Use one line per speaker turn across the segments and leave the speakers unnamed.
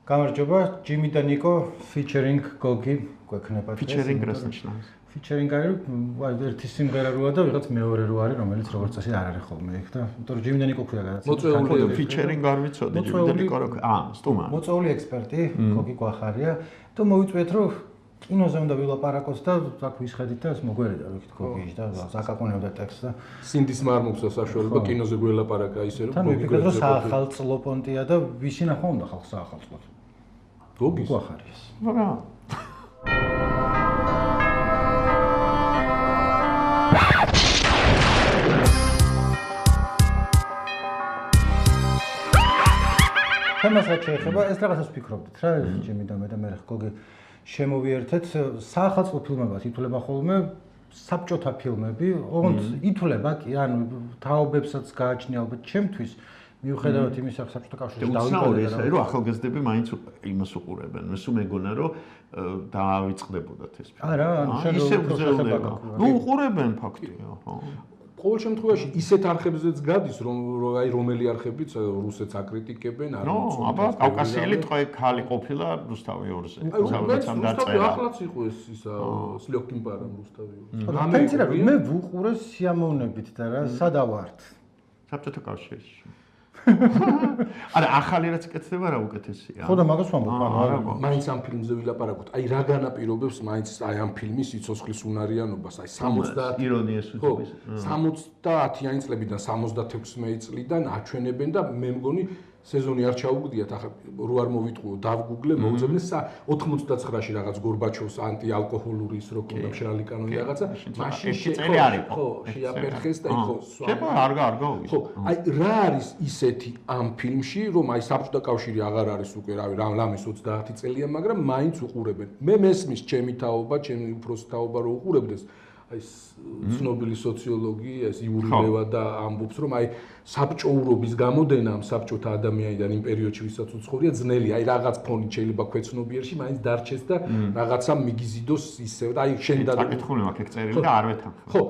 გამარჯობა, ჯიმი და ნიკო featuring გოგი გვექნება დღეს.
Featuring რას ნიშნავს?
Featuring არის ერთი სიმღერა როა და ვიღაც მეორე რო არის, რომელიც როგორც წესი არ არის ხოლმე იქ და იმიტომ რომ ჯიმი და ნიკო ქვია გადაცემა.
მოწვეული featuring არ ვიცოდი, ჯიმი და ნიკო რა სტუმა.
მოწვეული ექსპერტი გოგი გვახარია და მოვიწვიეთ რომ კინოზე უნდა ვილაპარაკოთ და აქ ვისხედით და ეს მოგვერიდა რომ იქ გოგი და საკაკუნევდა ტექსტს და
სინდის მარმოხსა საშუალება კინოზე გველაპარაკა ისე რომ
გოგი გვერდა საახალწლო პონტია და ვისი ნახვა უნდა ხალხს საახალწლოდ. გოგი გვახარიას.
რა
თემასაც შეეხება, ეს რაღაცას ვფიქრობდით რა, ჯიმი და მე და მე გოგი შემოვიერთეთ საახალწლო ფილმებად ითვლება ხოლმე საბჭოთა ფილმები, ოღონდ ითვლება კი, ანუ თაობებსაც გააჩნია ალბათ ჩემთვის მიუხედავად იმისა, რომ საბჭოთა კავშირში
დავიწყდა და რომ ახალგაზრდები მაინც იმას უყურებენ. მე სულ მეგონა რომ დაავიწყდებოდათ ეს ფილმი.
არა, ანუ
ისე უზრუნველება. ნუ უყურებენ ფაქტია, ხო.
ყოველ შემთხვევაში ისეთ არხებზეც გადის, რომ აი რომელი არხებიც რუსეთს აკრიტიკებენ, არ
ვიცი. აბა კავკასიელი ტყვე ხალი ყოფილა რუსთავი 2-ზე.
ზავადაცამ დაწერა. ახლაც იყო ეს ისა სლიოქიმ პარამ რუსთავი 2.
ამეთირა მე ვუყურე სიამოვნებით და რა სადავართ.
საბჭოთა კავშირში. არა, ახალი რაც იკეთება რა უკეთესია.
ხო და მაგას ვამბობ,
არა,
მაინც ამ ფილმზე ვილაპარაკოთ. აი რა განაპირობებს მაინც აი ამ ფილმის სიცოცხლის უნარიანობას, აი 70
ირონიას უძღვნის.
70-იანი წლებიდან 76 წლიდან აჩვენებენ და მე მგონი სეზონი არ ჩაუგდიათ, ახლა რო არ მოვიტყუო, დავგუგლე, მოუძებნე 89-ში რაღაც გორბაჩოვს ანტიალკოჰოლური ის რო ქონდა მშრალი კანონი რაღაცა, მაშინ
წელი არ იყო.
ხო, შეაფერხეს და იქ ხო
შეფა არ გავიგე.
ხო, აი რა არის ისეთი ამ ფილმში, რომ აი საბჭოთა კავშირი აღარ არის უკვე რავი, რამის 30 წელია, მაგრამ მაინც უყურებენ. მე მესმის ჩემი თაობა, ჩემი უფროსი თაობა რო უყურებდეს აი ცნობილი სოციოლოგი ეს იური ლევა და ამბობს რომ აი საბჭოურობის გამოდენა ამ საბჭოთა ადამიანიდან იმ პერიოდში ვისაც უცხორია ძნელი აი რაღაც ფონით შეიძლება ქვეცნობიერში მაინც დარჩეს და რაღაცა მიგიზიდოს ისევ და აი შენ და
საკითხული მაქვს ეგ წერილი და არ ვეთანხმებ
ხო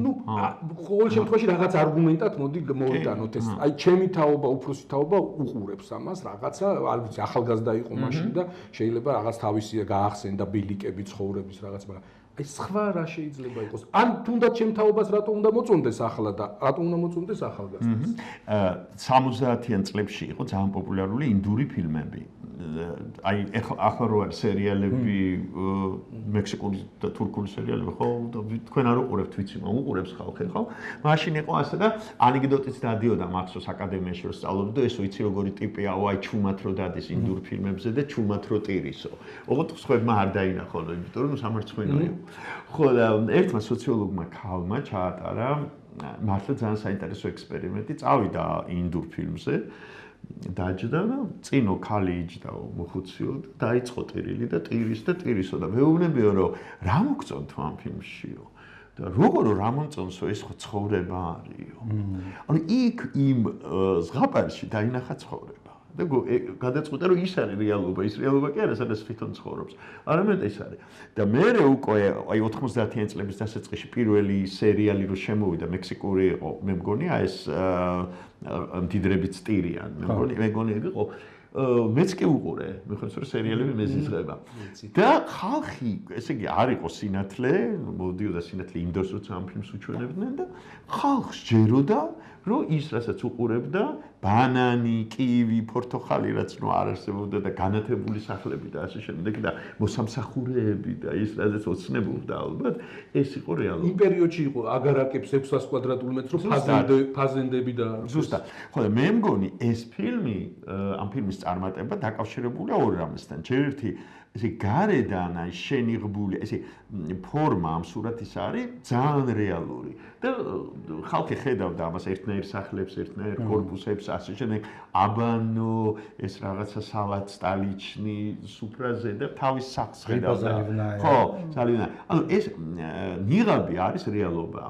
ნუ ყოველ შემთხვევაში რაღაც არგუმენტად მოდი მოვიტანოთ ეს აი ჩემი თაობა უფროსი თაობა უყურებს ამას რაღაცა არ ვიცი ახალგაზრდა იყო მაშინ და შეიძლება რაღაც თავისი გაახსენდა ბილიკები ცხოვრების რაღაც მაგრამ აი სხვა რა შეიძლება იყოს? ან თუნდაც შემთაობას რატო უნდა მოწონდეს ახლა და რატო უნდა მოწონდეს ახალგაზრდას?
70-იან წლებში იყო ძალიან პოპულარული ინდური ფილმები. აი ახლა რო არის სერიალები, მექსიკური და თურქული სერიალები, ხო? თქვენ არ უყურებთ, ვიცი, უყურებს ხალხი, ხო? მაშინ იყო ასე და ანეკდოტიც დადიოდა მახსოვს აკადემიაში რომ სწავლობდი და ეს ვიცი როგორი ტიპია, აი ჩუმად რო დადის ინდურ ფილმებზე და ჩუმად რო ტირისო. ოღონდ სხვებმა არ დაინახულო, იმიტომ რომ სამარცხვინოა. ხო და ერთმა სოციოლოგმა ქალმა ჩაატარა მართლა ძალიან საინტერესო ექსპერიმენტი, წავიდა ინდურ ფილმზე დაჯდა და წინო ქალი იჯდა მოხუციო და დაიწყო ტირილი და ტირისო და მეუბნებიო რომ რა მოგწონთ ამ ფილმშიო და როგორ რა მომწონსო ეს ხო ცხოვრება არისო. ანუ იქ იმ ზღაპარში დაინახა ცხოვრება. და გადაწყვიტა რომ ის არის რეალობა, ის რეალობა კი არა, სადაც თვითონ ცხოვრობს. არამედ ეს არის. და მე უკვე აი 90-იან წლების დასაწყისში პირველი სერიალი რო შემოვიდა მექსიკური იყო, მე მგონი ეს მდიდრებიც ტირიან. მე მგონი იყო მეც კი უყურე, მე ხომ რომ სერიალები მეზიზღება. და ხალხი, ესე იგი არ იყო სინათლე, მოდიოდა სინათლე იმ დროს როცა ამ ფილმს უჩვენებდნენ და ხალხს ჯეროდა რომ ის რასაც უყურებდა ბანანი, კივი, პორტოხალი რაც ნუ არ არსებობდა და განათებული სახლები და ასე შემდეგ და მოსამსახურეები და ის რაც ოცნებობდა ალბათ ეს იყო რეალობა.
იმ პერიოდში იყო აგარაკებს 600 კვადრატულ მეტრს ფაზენდები და
ზუსტად. ხო და მე მგონი ეს ფილმი ამ ფილმის წარმატება დაკავშირებულია ორ რამესთან. ერთი ესე გარედან აი შენიღბული ესე ფორმა ამ სურათის არის ძალიან რეალური და ხალხი ხედავდა ამას ერთნაირ სახლებს, ერთნაირ კორპუსებს, ასე შემდეგ აბანო, ეს რაღაცა სალათ სტალიჩნი, სუფრაზე და თავის სახლს ხედავდა. ხო, ძალიან. ანუ ეს ნიღაბი არის რეალობა,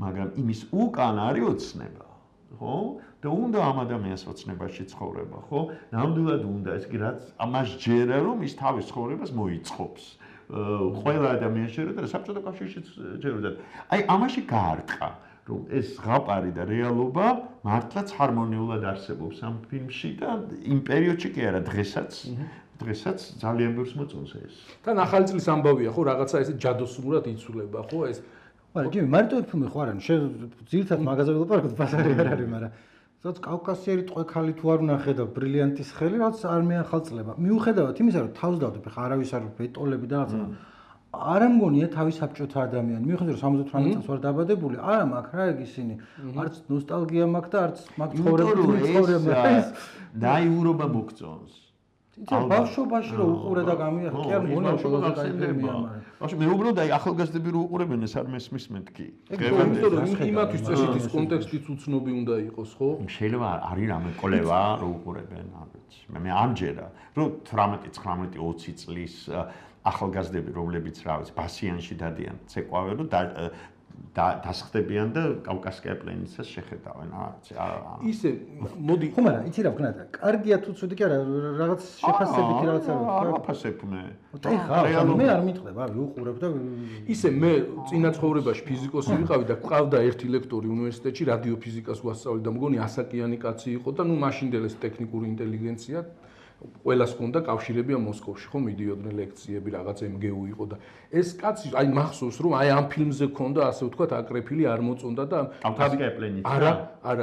მაგრამ იმის უკან არის ოცნება. ხო? და უნდა ამ ადამიანს ოცნებაში ცხოვრება, ხო? ნამდვილად უნდა ეს კი რაც ამას ჯერა რომ ის თავის ცხოვრებას მოიწყობს. ყველა ადამიანი შეიძლება და საბჭოთა კავშირშიც ჯეროდა. აი ამაში გაარტყა რომ ეს ზღაპარი და რეალობა მართლაც ჰარმონიულად არსებობს ამ ფილმში და იმ პერიოდში კი არა, დღესაც ძალიან ბევრს მოწონს ეს.
თან ახალი წლის ამბავია, ხო, რაღაცა ესე ჯადოსნურად იცვლება, ხო, ეს.
მაგრამ ჯიმი, მარტო ეს ფილმი ხო არა, შენ ძირითადად მაღაზიაზე ვილაპარაკობ, ბაზარი არ არის, მაგრამ სადაც კავკასიერი ტყვექალი თუ არ უნახე და ბრილიანტის ხელი, რაც არ მეახალწლება. მიუხედავად იმისა, რომ თავს დავდებ, ხა არავის არ ბეტოლები და რაღაცა. არ ამგონია თავის საბჭოთა ადამიანი. მიუხედავად რომ 78 წელს ვარ დაბადებული, არა მაქვს რა ეგ ისინი. არც ნოსტალგია მაქვს და არც მაქვს ცხოვრება.
დაიურობა მოგწონს.
იცი ბავშვობაში რომ უყურე და გამიახე, კი არ მგონია რომ შეგახსენებია, მაგრამ
ბავშვი მე უბრალოდ აი ახალგაზრდები რო უყურებენ ეს არ მესმის მეთქი.
იმიტომ რომ იმათვის წესითის კონტექსტიც უცნობი უნდა იყოს, ხო?
შეიძლება არის რამე კოლევა რო უყურებენ, არ ვიცი. მე ამჯერა რომ 18, 19, 20 წლის ახალგაზრდები რომლებიც რა ვიცი ბასიანში დადიან ცეკვავენ რომ დასხდებიან და კავკასკია პლენიცას შეხედავენ
ისე მოდი
ხო მაგრამ იცი რა ვქნა და კარგია თუ ცუდი კი არა რაღაც შეფასებითი რაღაც
არ ვაფასებ მე
ხა მე არ მიტყდება ვიყურებ და
ისე მე წინა ცხოვრებაში ფიზიკოსი ვიყავი და ყავდა ერთი ლექტორი უნივერსიტეტში რადიოფიზიკას ვასწავლე და მგონი ასაკიანი კაცი იყო და ნუ მაშინდელ ეს ტექნიკური ინტელიგენცია ყველას ჰქონდა კავშირები ამ მოსკოვში ხო მიდიოდნენ ლექციები რაღაც MGU იყო და ეს კაცი აი მახსოვს რომ აი ამ ფილმზე ჰქონდა ასე ვთქვათ აკრეფილი არ მოწონდა და არა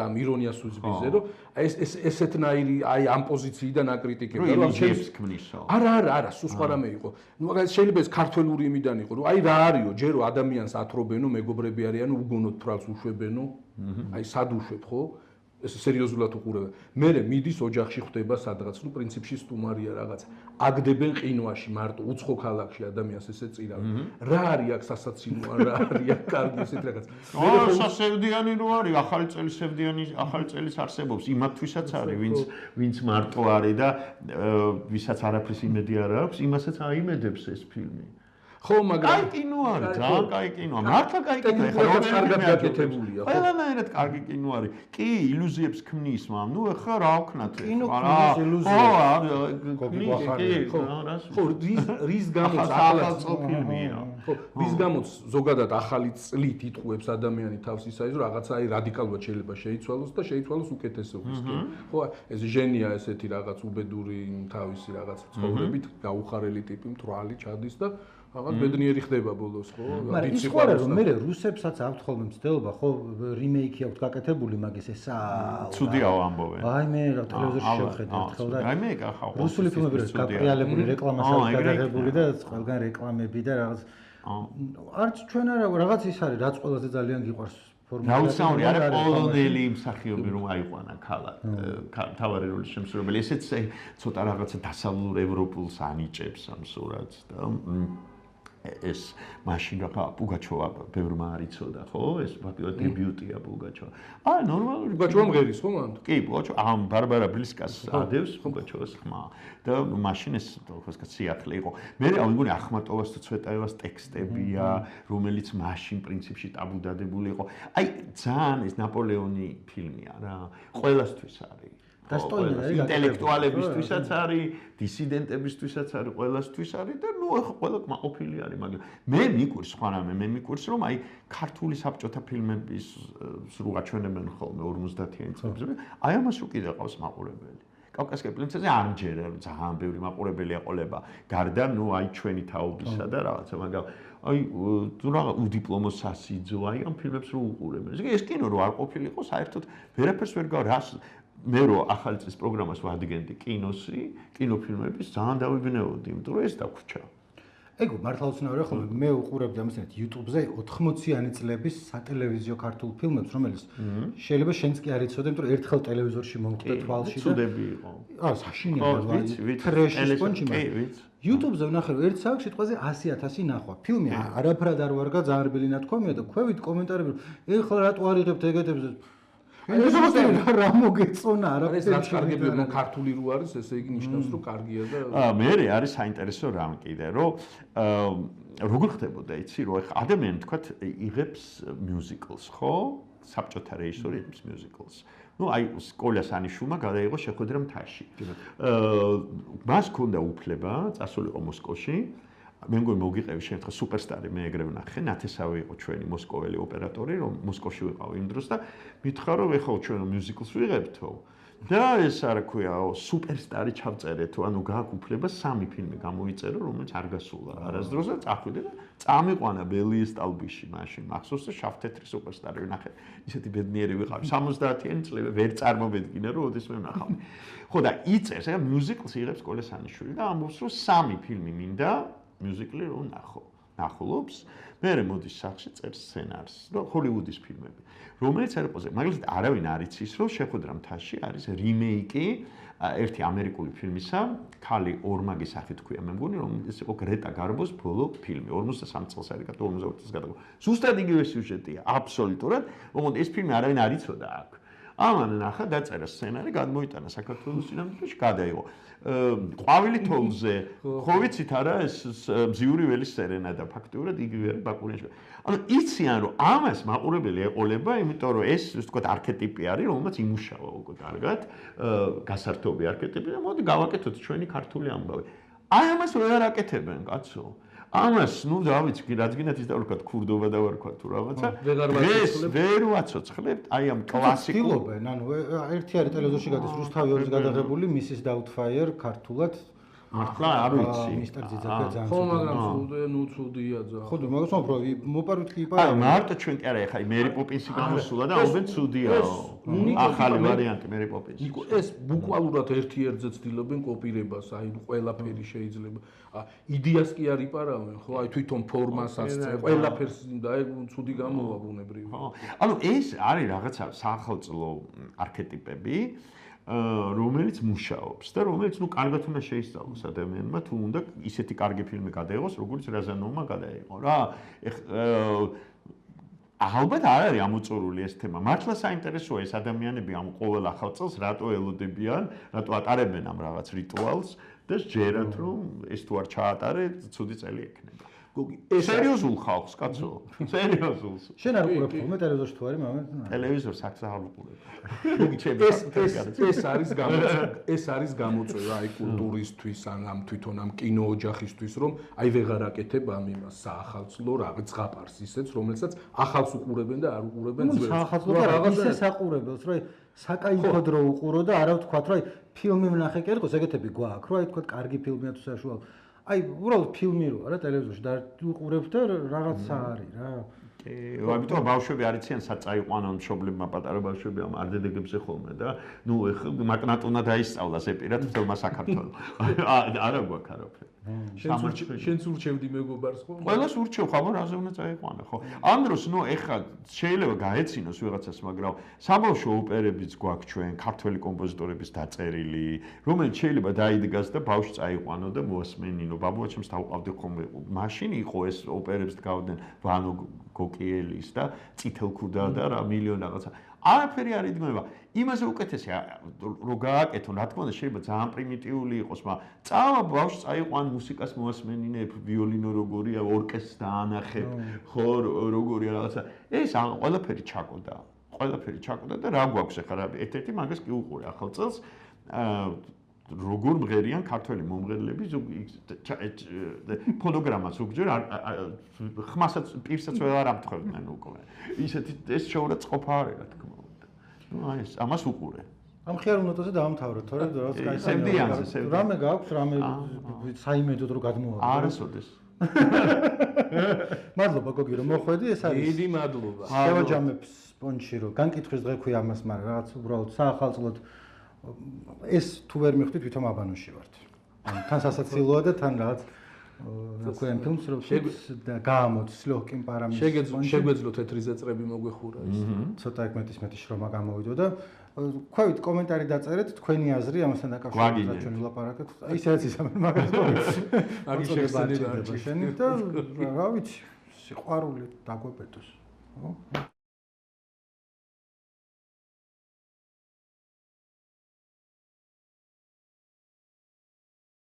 ამ ირონიას უძბიზე რომ ეს ესეთნაირი აი ამ პოზიციიდან აკრიტიკებდა
რომ ჩემს ქმნისო
არა სულ სხვა რამე იყო ნუ მაგალითად შეიძლება ეს ქართველური იმიდან იყო რომ აი რა არისო ჯერო ადამიანს ათრობენო მეგობრები არიანო უგონოდ თვალს უშვებენო აი სად უშვებ ხო ეს სერიოზულად უყურებენ. მე მიდის ოჯახში ხვდება სადღაც, ნუ პრინციპში სტუმარია რაღაც. აგდებენ ყინვაში მარტო უცხო ქალაქში ადამიანს ესე წირავენ. რა არის აქ სასაცილო, რა არის აქ კარგი ესეთ რაღაც.
სასევდიანი რო არის, ახალი წელის არსებობს იმათთვისაც არის, ვინც მარტო არის და ვისაც არაფრის იმედი არ აქვს, იმასაც აიმედებს ეს ფილმი.
ხო, მაგრამ
კაი კინო არის, ძალიან კაი კინოა. მართლა კაი კინოა,
ეხლა კარგად გაკეთებულია, ხო?
ყველანაირად კარგი კინო არის. კი, ილუზიებს ქმნის, მაგრამ ნუ ეხლა რა ვქნათ?
კინო ქმნის ილუზია.
ხო, რის გამოც ახალ
ფილმია.
ხო, რის გამოც ზოგადად ახალი წლით იტყუებს ადამიანი თავს ისაა, რომ რაღაცა აი რადიკალურად შეიძლება შეიცვალოს და შეიცვალოს უკეთესობისკენ. ხო, ეს ჟენია ესეთი რაღაც უბედური თავისი რაღაც ცხოვრებით, გაუხარელი ტიპი მთვრალი ჩადის და რაღაც ბედნიერი ხდება ბოლოს, ხო?
მაგრამ ის ხوار რომ მე რუსებსაც აქვთ ხოლმე მცდელობა, ხო, რიმეიკი აქვთ გაკეთებული, მაგის ესა
ცუდიაო ამბობენ.
აი მე რა ტელევიზორში შევხედე ერთხელ და
აი მე გახავ.
რუსული ფილმები რა გაყრიალებული რეკლამასაც გადაღებული და ყველგან რეკლამები და რაღაც არც ჩვენ არა რაღაც ის არის, რაც ყველაზე ძალიან გიყვარს
რაუცაური არა პოლონელი მსახიობი რომ აიყვანა ქალად თავარი როლის შემსრულებელი ესეც ცოტა რაღაცა დასავლურ ევროპულს ანიჭებს ამ სურათს და ეს მაშინ რა პუგაჩოვა ბევრმა არ იცოდა ხო ეს ფაქტობრივად დებიუტია პუგაჩოვა აი ნორმალური
პუგაჩოვა მღერის ხო მან
კი პუგაჩოვა ამ ბარბარა ბლისკას ადევს პუგაჩოვას ხმა და მაშინ ეს თქოსკა სიახლე იყო მე რა მგონი ახმატოვას თუ ცვეტაევას ტექსტებია რომელიც მაშინ პრინციპში ტაბუდადებული იყო აი ძალიან ეს ნაპოლეონი ფილმია რა ყველასთვის არის ინტელექტუალებისთვისაც არის, დისიდენტებისთვისაც არის, ყველასთვის არის და ნუ ახლა ყველა კმაყოფილი არის, მაგრამ მე მიკვირს სხვა რამე, მე მიკვირს რომ აი ქართული საბჭოთა ფილმების სრულ აჩვენებენ ხოლმე 50-იანი წლებში. აი ამას უკიდე ყავს მაყურებელი. კავკასკია პლენიცაზე ამჯერა ძალიან ბევრი მაყურებელი ეყოლება. გარდა ნუ აი ჩვენი თაობისა და რაღაცა, მაგრამ აი თუ რაღაც უდიპლომო სასიძო, აი ამ ფილმებს რო უყურებენ. ეს კინო რო არ ყოფილიყო, საერთოდ ვერაფერს ვერ გავარს მე რო ახალი წლის პროგრამას ვადგენდი კინოფილმების ძალიან დავიბნეოდი, იმიტომ რომ ეს დაგვრჩა.
ეგ მართლა უცნაურია ხოლმე მე უყურებდი ამასეთ YouTube-ზე 80-იანი წლების სატელევიზიო ქართულ ფილმებს, რომელიც შეიძლება შენც კი არ იცოდე, იმიტომ რომ ერთხელ ტელევიზორში მომხვდა თვალში და
ცუდები იყო.
საშინელი ტრეშის კონჩი YouTube-ზე ვნახე რომ ერთ საათში სიტყვაზე 100,000 ნახვა. ფილმი არაფრად არ ვარგა, ძალიან რბილი ნათქვამია და ქვევით კომენტარები რომ ეხლა რატო არიღებთ ეგეთებს ეს რა მოგეწონა არაფერს
რაც კარგები ქართული რო არის ესე იგი ნიშნავს რომ კარგია და
მე არის საინტერესო რამ კიდე რომ როგორ ხდებოდა იცი რომ ეხა ადამიანი თქვათ იღებს მიუზიკლს ხო საბჭოთა რეჟისორი იღებს მიუზიკლს ну აი სკოლას ანიშულმა გადაიღო შეხვედრა მთაში მას ჰქონდა უფლება წასულიყო მოსკოვში მე მგონი მოგიყევი შენ ხა სუპერსტარი მე ეგრე ვნახე ნათესავი იყო ჩვენი მოსკოველი ოპერატორი რომ მოსკოვში ვიყავ იმ დროს და მითხრა რომ ეხლა ჩვენ მიუზიკლს ვიღებთო და ეს არა ქვია სუპერსტარი ჩავწერეთო ანუ გააქვს უფლება 3 ფილმი გამოიწერო რომელიც არ გასულა არასდროს და წახვიდე და წამიყვანა ბელიეს ტალბიში მაშინ მახსოვს და შავთეთრი სუპერსტარი ვნახე ისეთი ბედნიერი ვიყავი 70-იანი წლები ვერ წარმოვედგინე რომ ოდესმე ვნახავდი ხო და იწერს ეგ მიუზიკლს იღებს კოლესანიშვილი და ამბობს რომ 3 ფილმი მინდა მიუზიკლი რომ ნახულობს მე მოდის სახში წერს სცენარს რომ ჰოლივუდის ფილმები რომელიც არ ყოზე მაგალითად არავინ არ იცის რომ შეხვედრა მთაში არის რიმეიკი ერთი ამერიკული ფილმისა ქალი ორმაგი სახით ქვია მე მგონი რომ ეს იყო გრეტა გარბოს ბოლო ფილმი 53 წელს არის 52 წელს გადაგო ზუსტად იგივე სიუჟეტია აბსოლუტურად ოღონდ ეს ფილმი არავინ არ იცოდა აქ ამან ნახა დაწერა სცენარი გადმოიტანა საქართველოს წინამძღოლში გადაიღო ყვავილი თოვლზე ხო ვიცით არა ეს მზიური ველის სერენადა ფაქტიურად იგივე არის ბაკურიანში ანუ იციან რომ ამას მაყურებელი ეყოლება იმიტომ რომ ეს ასე ვთქვათ არქეტიპი არის რომელმაც იმუშავა უკვე კარგად გასართობი არქეტიპი და მოდი გავაკეთოთ ჩვენი ქართული ამბავი აი ამას ვერ აკეთებენ კაცო ამას ნუ დავიცი რაც გინდათ ის დავარქვათ ქურდობა დავარქვათ თუ რაღაცა ეს ვერ ვაცოცხლებთ აი ამ კლასიკურ
ცდილობენ ანუ ერთი არის ტელევიზორში გადის რუსთავი ორის გადაღებული Mrs. Doubtfire ქართულად
მართლა არ ვიცი
მისტერ ძიძაკა ძალიან
ხო მაგრამ ცუდია ძა
ხო მაგას უფრო მოპარვით კი
იპარა აი მარტო ჩვენ კი არა ეხა მერი პოპინსი გამოსულა და აუბენ ცუდიაო ახალი ვარიანტი მერი პოპინსი
ნიკო ეს ბუკვალურად ერთ-ერთზე ცდილობენ კოპირებას აი ყველაფერი შეიძლება იდეას კი არ იპარავენ ხო აი თვითონ ფორმასაც ყველაფერს და აი ცუდი გამოვა ბუნებრივი
ხო ანუ ეს არის რაღაცა სახელმწიფო არქეტიპები რომელიც მუშაობს და რომელიც ნუ კარგად უნდა შეისწავლოს ადამიანმა თუ უნდა ისეთი კარგი ფილმი გადაიღოს როგორც რაზანოვმა გადაიღო რა ალბათ არ არის ამოწურული ეს თემა მართლა საინტერესოა ეს ადამიანები ამ ყოველ ახალ წელს რატო ელოდებიან რატო ატარებენ ამ რაღაც რიტუალს და სჯერათ რომ ეს თუ არ ჩაატარე ცუდი წელი ექნება გოგი ეს სერიოზულ ხალხს კაცო სერიოზულს
შენ არ უყურებ ხოლმე ტელევიზორში თუ არის მამე
ტელევიზორს აქ არ ვუყურებ
ეს არის გამოწვევა აი კულტურისთვის ამ თვითონ ამ კინო ოჯახისთვის რომ აი ვეღარ აკეთებ ამ იმას საახალწლო რაღაც ზღაპარს ისეც რომელსაც ახალს უყურებენ და არ უყურებენ
ძველს საახალწლო და რაღაცა საყურებელს რომ საკაიფოდ რო უყურო და არა ვთქვათ რომ აი ფილმი ვნახე კი იყოს ეგეთები გვაქვს რომ აი ვთქვათ კარგი ფილმია თუ საშუალო აი უბრალოდ ფილმი რო არა ტელევიზორში და უყურებ და რაღაცა არის რა
ამიტომ ბავშვები არ იციან საწაიყვანონ მშობლებმა პატარა ბავშვები ამ არდედეგებზე ხოლმე და ნუ ეხლა მაგნატონა დაისწავლა ზეპირად თელმა საქართველოს არა გვაქვს არაფერი
შენც ურჩევდი მეგობარს ხო
ყველას ურჩევ ხომ რაზე უნდა წაიყვანა ხო ამ დროს ნუ ეხლა შეიძლება გაეცინოს ვიღაცას მაგრამ საბავშვო ოპერებიც გვაქვს ჩვენ ქართველი კომპოზიტორების დაწერილი რომელიც შეიძლება დაიდგას და ბავშვს წაიყვანო და მოასმენინო ბაბუაჩემს დავყავდი ხოლმე მაშინ იყო ეს ოპერებს დგავდნენ ვანო გოკიელის და წითელქუდა და რა მილიონი რაღაცა არაფერი არ იდგმება იმაზე უკეთესია რომ გააკეთონ რა თქმა უნდა შეიძლება ძალიან პრიმიტიული იყოს მაგრამ წავა ბავშვს წაიყვან მუსიკას მოასმენინებ ვიოლინო როგორია ორკესტრს დაანახებ ხო როგორია რაღაცა ეს ყველაფერი ჩაკოდა და რა გვაქვს ახლა ერთ-ერთი მაგას კი უყურე ახალ წელს როგორ მღერიან ქართველი მომღერლები ფონოგრამას უგჯერ ხმასაც პირსაც ვერ არ ამთხოვდნენ უკვე ისეთი ეს შეურაცხყოფა არის რა თქმა უნდა ნუ აი ეს ამას უყურე
ამ ხიარ ნოტაზე დავამთავროთ თორე რაღაც კაი
სევდიანზე
რამე გაქვს რამე საიმედოდ რო გადმოვაქვს
არასოდეს
მადლობა გოგი რომ მოხვედი ეს არის
დიდი მადლობა
შევაჯამებს პონჩი რომ განკითხვის დღე ქვია ამას მაგრამ რაღაც უბრალოდ საახალწლოდ ეს თუ ვერ მიხვდით თვითონ აბანოში ვართ. თან სასაცილოა და თან რაღაც თქვენ ფილმს რო და გაამოც ლოჰკინ პარამის
შეგვეძლო თეთრი ზეწრები მოგვეხურა ის.
ცოტა მეტი შრომა გამოვიდო და ქვევით კომენტარი დაწერეთ თქვენი აზრი ამასთან დაკავშირებით ჩვენ ვილაპარაკეთ. აი ისეც ისამენ მაგას მაგის შეგზნება შენი და რა ვიცი სიყვარული დაგვეპეტოს. ხო?